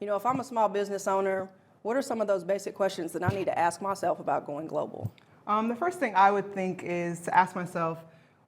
If I'm a small business owner, what are some of those basic questions that I need to ask myself about going global? The first thing I would think is to ask myself,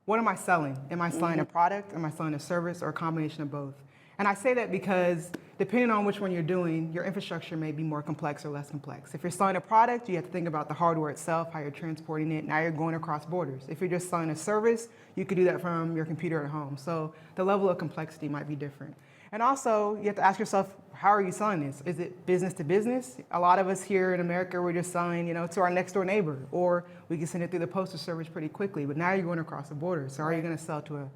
what am I selling? Am I selling a product? Am I selling a service, or a combination of both? And I say that because depending on which one you're doing, your infrastructure may be more complex or less complex. If you're selling a product, you have to think about the hardware itself, how you're transporting it. Now you're going across borders. If you're just selling a service, you could do that from your computer at home. So the level of complexity might be different. And also, you have to ask yourself, how are you selling this? Is it business to business? A lot of us here in America, we're just selling, to our next door neighbor, or we can send it through the postal service pretty quickly. But now you're going across the border. So are you going to sell to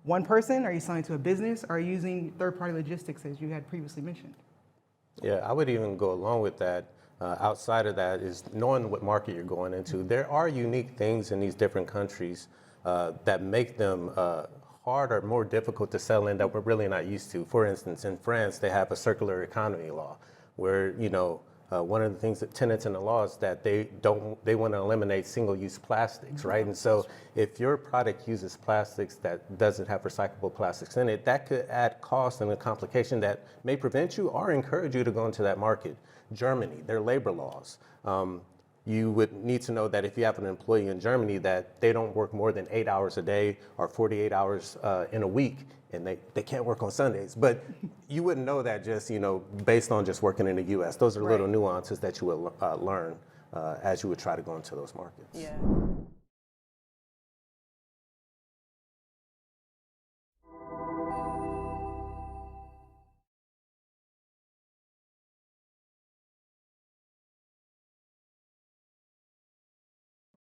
one person? Are you selling to a business? Are you using third-party logistics, as you had previously mentioned? Yeah, I would even go along with that. Outside of that is knowing what market you're going into. There are unique things in these different countries that make them hard or more difficult to sell in that we're really not used to. For instance, in France, they have a circular economy law where, one of the things that tenants in the law is that they want to eliminate single-use plastics, right? And so if your product uses plastics that doesn't have recyclable plastics in it, that could add cost and a complication that may prevent you or encourage you to go into that market. Germany, their labor laws. You would need to know that if you have an employee in Germany that they don't work more than 8 hours a day or 48 hours in a week, and they can't work on Sundays. But you wouldn't know that just, based on just working in the U.S. Those are little nuances that you would learn as you would try to go into those markets. Yeah.